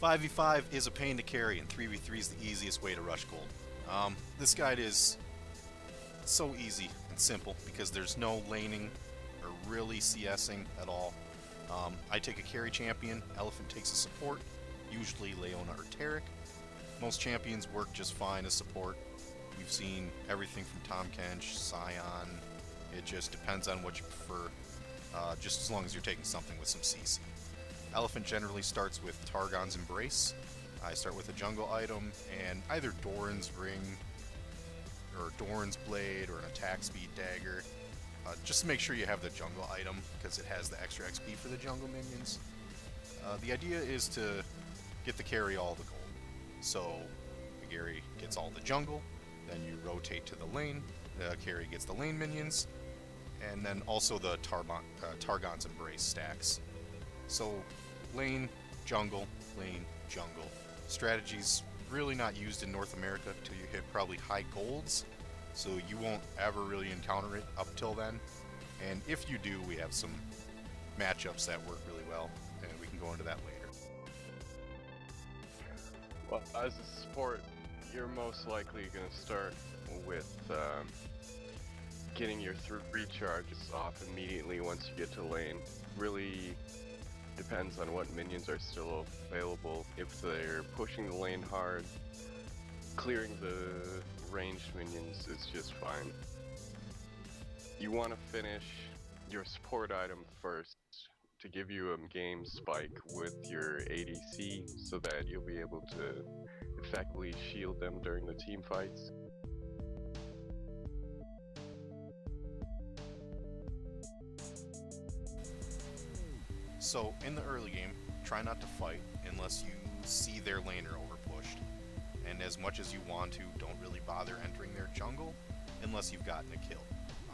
5v5 is a pain to carry, and 3v3 is the easiest way to rush gold. This guide is so easy and simple because there's no laning or really CSing at all. I take a carry champion, Elephant takes a support, usually Leona or Taric. Most champions work just fine as support. We've seen everything from Tahm Kench, Sion. It just depends on what you prefer, just as long as you're taking something with some CC. Elephant generally starts with Targon's Embrace. I start with a jungle item and either Doran's Ring or Doran's Blade or an attack speed dagger. Just to make sure you have the jungle item because it has the extra XP for the jungle minions. The idea is to get the carry all the gold. So the carry gets all the jungle, then you rotate to the lane, the carry gets the lane minions, and then also the Targon's Embrace stacks. So lane, jungle, lane, jungle. Strategy's really not used in North America until you hit probably high golds, so you won't ever really encounter it up till then. And if you do, we have some matchups that work really well, and we can go into that later. Well, as a support, you're most likely going to start with getting your 3 charges off immediately once you get to lane. Really depends on what minions are still available. If they're pushing the lane hard, clearing the ranged minions is just fine. You want to finish your support item first to give you a game spike with your ADC so that you'll be able to effectively shield them during the team fights. So in the early game, try not to fight unless you see their laner overpushed. And as much as you want to, don't really bother entering their jungle unless you've gotten a kill.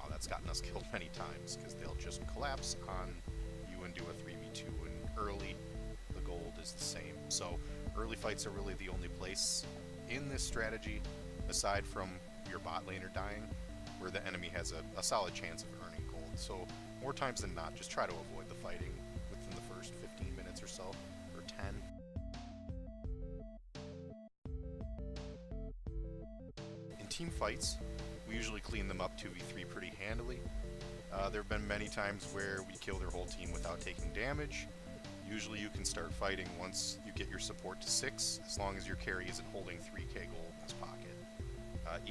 That's gotten us killed many times because they'll just collapse on you and do a 3v2, and early the gold is the same. So early fights are really the only place in this strategy, aside from your bot laner dying, where the enemy has a solid chance of earning gold. So more times than not, just try to avoid the fighting within the first 15 minutes or so, or 10. In team fights, we usually clean them up 2v3 pretty handily. There have been many times where we kill their whole team without taking damage. Usually you can start fighting once you get your support to 6, as long as your carry isn't holding 3k gold in his pocket.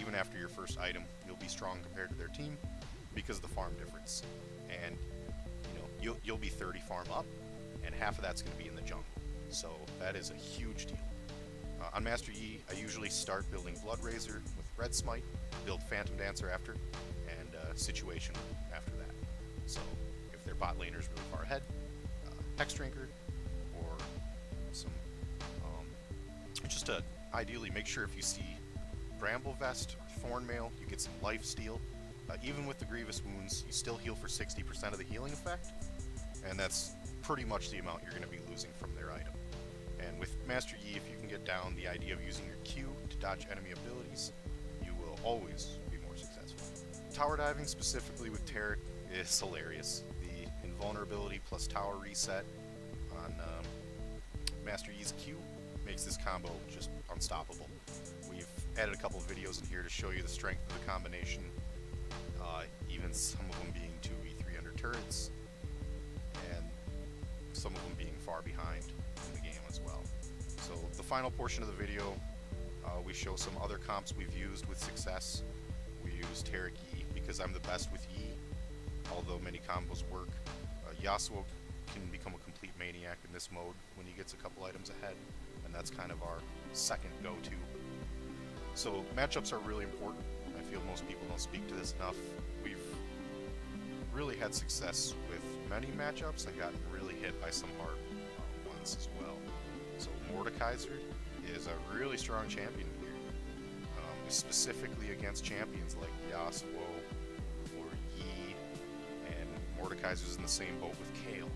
Even after your first item, you'll be strong compared to their team because of the farm difference. And you'll be 30 farm up, and half of that's going to be in the jungle. So that is a huge deal. On Master Yi, I usually start building Blood Razor with Red Smite, build Phantom Dancer after, and Situation after that. So if their bot laner's really far ahead, Hex Drinker, or some, just to ideally make sure if you see Bramble Vest or Thornmail, you get some life steal. Even with the Grievous Wounds, you still heal for 60% of the healing effect, and that's pretty much the amount you're going to be losing from their item. And with Master Yi, if you can get down the idea of using your Q to dodge enemy abilities, you will always be more successful. Tower diving, specifically with Taric, is hilarious. The invulnerability plus tower reset on Master Yi's Q makes this combo just unstoppable. We've added a couple of videos in here to show you the strength of the combination, even some of them being 2v3 under turrets, and some of them being far behind in the game as well. So the final portion of the video, we show some other comps we've used with success. We use Taric Yi because I'm the best with Yi, although many combos work. Yasuo can become a complete maniac in this mode when he gets a couple items ahead, and that's kind of our second go-to. So matchups are really important. I feel most people don't speak to this enough. We've really had success with many matchups and gotten really hit by some hard ones as well. So Mordekaiser is a really strong champion here, specifically against champions like Yasuo or Yi, and Mordekaiser's in the same boat with Kayle.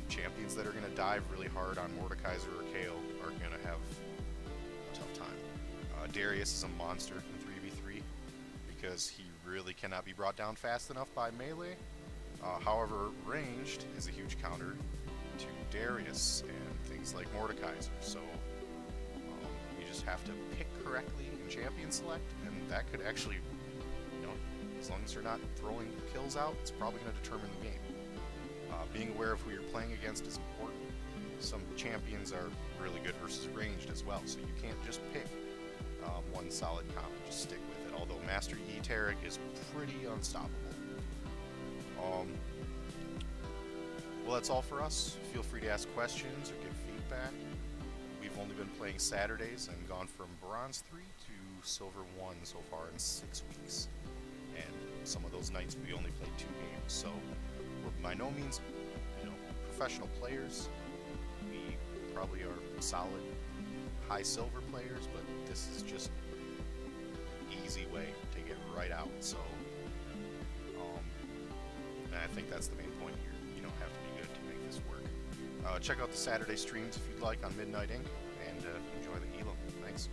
Champions that are going to dive really hard on Mordekaiser or Kayle are going to have a tough time. Darius is a monster in 3v3 because he really cannot be brought down fast enough by melee. However, ranged is a huge counter to Darius and things like Mordekaiser. So you just have to pick correctly in champion select, and that could actually, as long as you're not throwing kills out, it's probably going to determine the game. Being aware of who you're playing against is important. Some champions are really good versus ranged as well, so you can't just pick one solid comp and just stick with it, although Master Yi Tarek is pretty unstoppable. Well, that's all for us. Feel free to ask questions or give feedback. We've only been playing Saturdays and gone from Bronze 3 to Silver 1 so far in 6 weeks. And some of those nights we only played 2 games, so we're by no means, professional players. We probably are solid high silver players, but this is just easy way to get right out. So, and I think that's the main point here. You don't have to be good to make this work. Check out the Saturday streams if you'd like on Midnight Inc. and enjoy the Elo. Thanks.